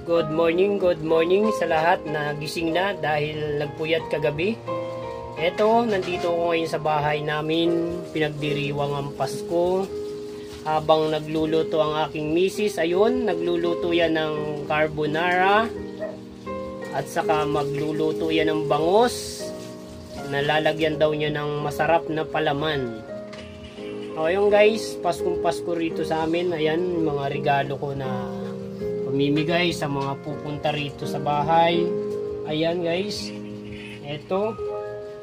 Good morning sa lahat na gising na dahil nagpuyat kagabi. Eto, nandito ako ngayon sa bahay namin, pinagdiriwang ang Pasko. Habang nagluluto ang aking misis, ayun, nagluluto yan ng carbonara. At saka magluluto yan ng bangus. Nalalagyan daw niya ng masarap na palaman. O yun guys, Paskong Pasko rito sa amin. Ayan, mga regalo ko na pamimigay sa mga pupunta rito sa bahay. Ayan guys, eto,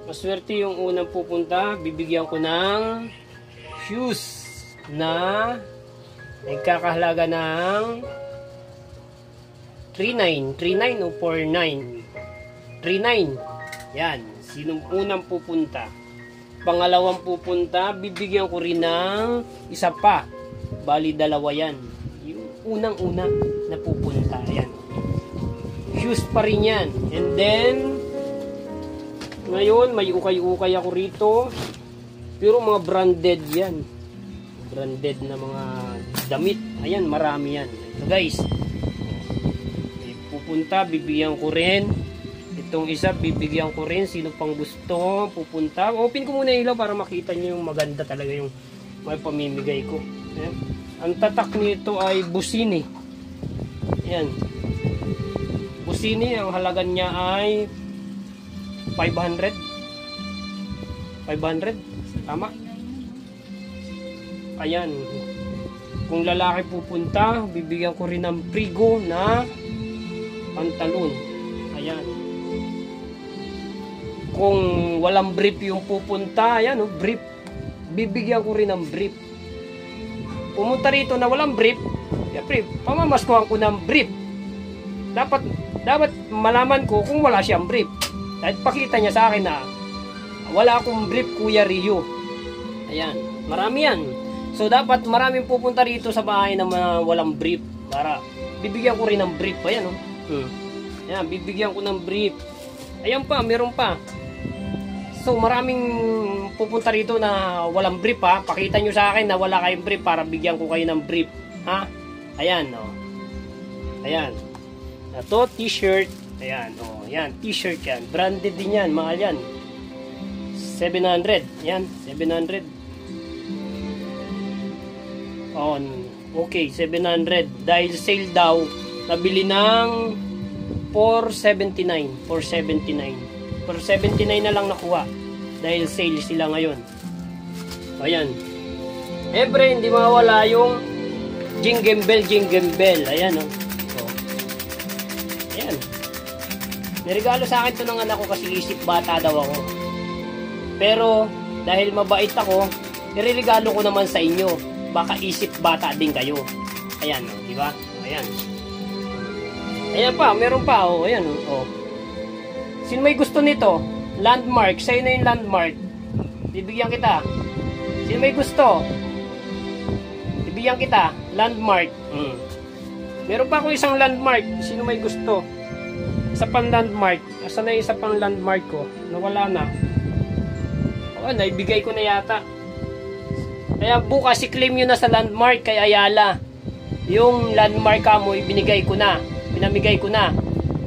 maswerte yung unang pupunta. Bibigyan ko ng shoes na nagkakahalaga ng 39 o 49. 39. Yan, sinong unang pupunta? Pangalawang pupunta, bibigyan ko rin ng isa pa. Bali dalawa yan. Unang-una na pupunta. Ayan. Shoes pa rin yan. And then, ngayon, may ukay-ukay ako rito. Pero mga branded yan. Branded na mga damit. Ayan, marami yan. So guys, pupunta, bibigyan ko rin. Itong isa, bibigyan ko rin. Sino pang gusto pupunta. Open ko muna ilaw para makita nyo yung maganda talaga yung may pamimigay ko. Ayan. Ang tatak nito ay Busini. Ayan. Busini, ang halaga niya ay 500. 500? Tama? Ayan. Kung lalaki pupunta, bibigyan ko rin ng Prigo na pantalon. Ayan. Kung walang brief yung pupunta, ayan, brief. Bibigyan ko rin ng brief. Pumunta rito na walang brief, pamamaskuhan ko ng brief. Dapat malaman ko kung wala siyang brief. Dahil pakita niya sa akin na wala akong brief, Kuya Rio. Ayan, marami yan. So dapat maraming pupunta rito sa bahay na walang brief para bibigyan ko rin ng brief. Ayan, Ayan, bibigyan ko ng brief. Ayan pa, meron pa. So maraming pupunta rito na walang brief ha. Pakita nyo sa akin na wala kayong brief para bigyan ko kayo ng brief. Ha? Ayan o. Ayan. Ito t-shirt. Ayan o. Ayan. T-shirt yan. Branded din yan. Mahal yan. 700. Ayan. 700. On. Okay. 700. Dahil sale daw. Nabili ng 479. 479. For 79 na lang nakuha dahil sale sila ngayon. Ayan. Ebre, hindi mawala yung jingle bell. Ayan, oh. Ayan. Nirigalo sa akin to ng anak ko kasi isip bata daw ako. Pero, dahil mabait ako, nirigalo ko naman sa inyo. Baka isip bata din kayo. Ayan, oh. Diba? Ayan. Ayan pa, meron pa, oh. Ayan, oh. Sino may gusto nito? Landmark. Sa'yo na yung landmark. Bibigyan kita. Sino may gusto? Bibigyan kita. Landmark. Meron pa ako isang landmark. Sino may gusto? Isa pang landmark. Asa na yung isa pang landmark ko? Nawala na. O, naibigay ko na yata. Kaya bukas i-claim nyo na sa landmark kay Ayala. Yung landmark mo, ibinigay ko na. Pinamigay ko na.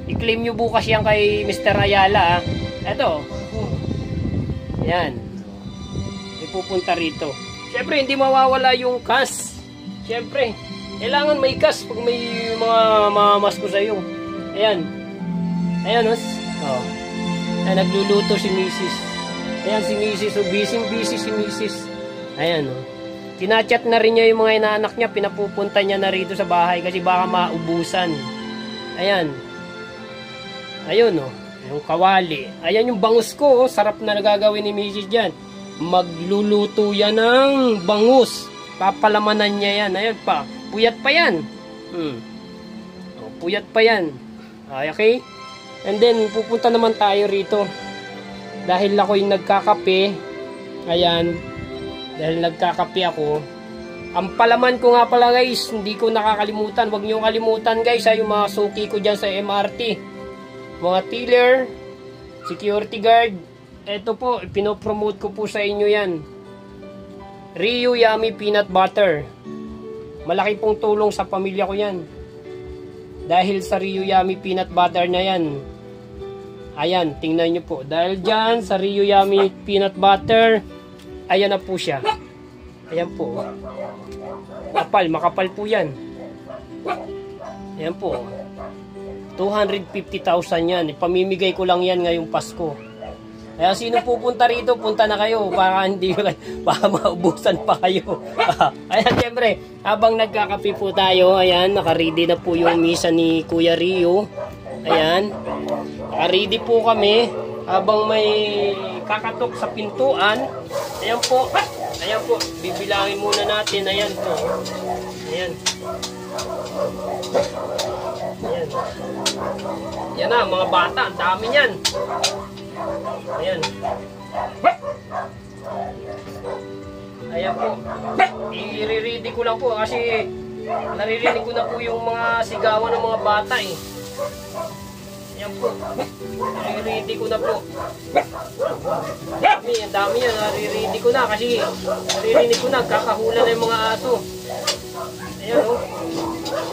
I-claim nyo bukas yan kay Mr. Ayala. Eto. Ayan. Ipupunta rito. Siyempre, hindi mawawala yung cash. Siyempre, kailangan may cash pag may mga mamas ko sa'yo. Ayan. Ayan, oh. Ayan, nagluluto si Mrs. Ayan, si Mrs. So, busy si Mrs. Ayan, oh. Kinachat na rin niya yung mga inaanak niya. Pinapupunta niya na rito sa bahay kasi baka maubusan. Ayan. Ayun, oh. Yung kawali. Ayan yung bangus ko, oh. Sarap na nagagawin ni Mrs. dyan. Magluluto yan ng bangus. Papalamanan niya yan. Ayan pa. Puyat pa yan. Oh, puyat pa yan. Okay? And then, pupunta naman tayo rito. Dahil ako yung nagkakape. Ayan. Dahil nagkakape ako. Ang palaman ko nga pala guys, hindi ko nakakalimutan. Huwag niyo kalimutan guys, yung mga suki ko dyan sa MRT. Mga tiller, security guard. Ito po, pinopromote ko po sa inyo yan. Rio Yummy Peanut Butter. Malaki pong tulong sa pamilya ko yan. Dahil sa Rio Yummy peanut butter na yan. Ayan, tingnan nyo po. Dahil dyan sa Rio Yummy peanut butter, ayan na po siya. Ayan po. Makapal po yan. Ayan po. 250,000 yan. Ipamimigay ko lang yan ngayong Pasko. Kaya sino pupunta rito, punta na kayo. Baka maubusan pa kayo. Ayan, siyempre, habang nagkakape po tayo, ayan, nakaready na po yung misa ni Kuya Rio. Ayan. Nakaready po kami habang may kakatok sa pintuan. Ayan po. Ayan po. Bibilangin muna natin. Ayan po. Ayan. Ayan. Yan na, mga bata. Ang dami yan. Ayan. Ayan po. I-ready ko lang po kasi naririnig ko na po yung mga sigawan ng mga bata eh. Ayan po. I-ready ko na po. Ang dami yan. Naririnig ko na kasi naririnig ko na. Kakahula na yung mga aso. Ayan o.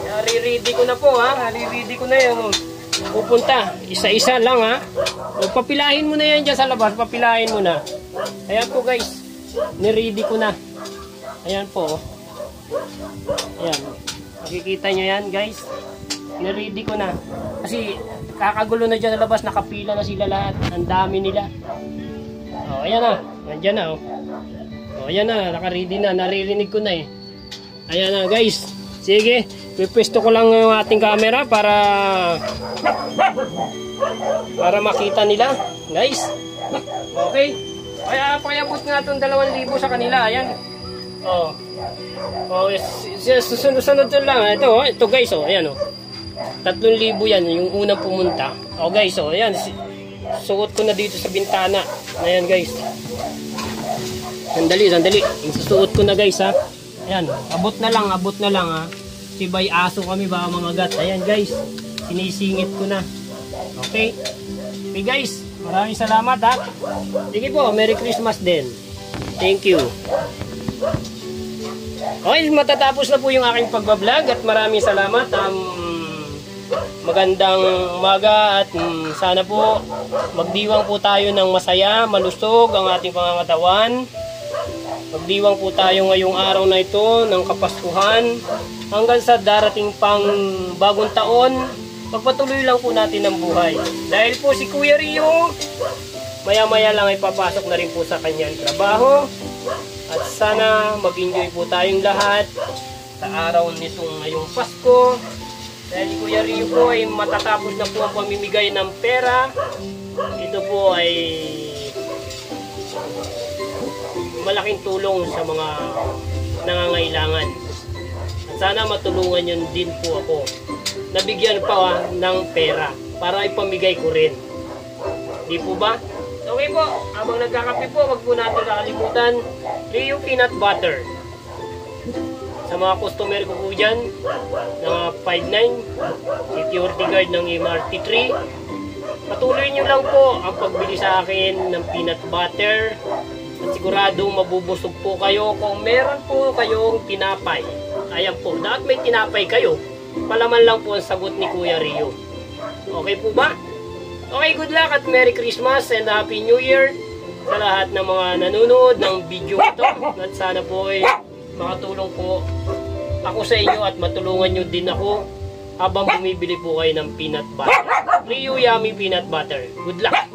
Naririnig ko na po ha. Naririnig ko na yan. Pupunta. Isa-isa lang ha. O, papilahin mo na yan dyan sa labas. Papilahin mo na. Ayan po guys. Niready ko na. Ayan po. Ayan. Makikita nyo yan guys. Niready ko na. Kasi kakagulo na dyan sa labas. Nakapila na sila lahat. Ang dami nila. O, ayan na. Nandyan na o. O, ayan na. Nakaready na. Naririnig ko na eh. Ayan na guys. Sige. Pipwesto ko lang yung ating camera para makita nila guys. Okay. Kaya pakiabot nga itong 2,000 sa kanila. Ayan. Oh. Oh, sunod lang. Ito guys. Oh, ayan oh. 3,000 yan yung unang pumunta. Oh guys. Oh, ayan. Suot ko na dito sa bintana. Ayan guys. Sandali. Isusuot ko na guys ha. Ayan. Abot na lang ha. Sibay aso kami baka mamagat. Ayan guys. Sinisingit ko na. Okay. Okay guys. Maraming salamat ha. Sige po. Merry Christmas din. Thank you. Okay. Matatapos na po yung aking pagbablog at maraming salamat. Magandang umaga at sana po magdiwang po tayo ng masaya, malusog ang ating pangangatawan. Magdiwang po tayo ngayong araw na ito ng Kapaskuhan hanggang sa darating pang bagong taon. Pagpatuloy lang po natin ang buhay. Dahil po si Kuya Rio, maya-maya lang ay papasok na rin po sa kanyang trabaho. At sana mag-enjoy po tayong lahat sa araw nitong ngayong Pasko. Dahil si Kuya Rio po ay matatapos na po ang pamimigay ng pera. Ito po ay malaking tulong sa mga nangangailangan. At sana matulungan yun din po ako. Nabigyan pa ng pera para ipamigay ko rin. Di po ba? Okay po, habang nagkakape po, wag po natin nakalimutan Rio Peanut Butter. Sa mga customer ko po dyan, na 5'9", security guard ng MRT3, patuloy nyo lang po ang pagbili sa akin ng peanut butter. At siguradong mabubusog po kayo kung meron po kayong tinapay. Ayan po, dapat may tinapay kayo. Palaman lang po ang sagot ni Kuya Rio. Okay po ba? Okay, good luck at Merry Christmas and Happy New Year sa lahat ng mga nanonood ng video ito. At sana po ay makatulong po ako sa inyo at matulungan nyo din ako habang bumibili po kayo ng peanut butter. Rio Yummy Peanut Butter. Good luck!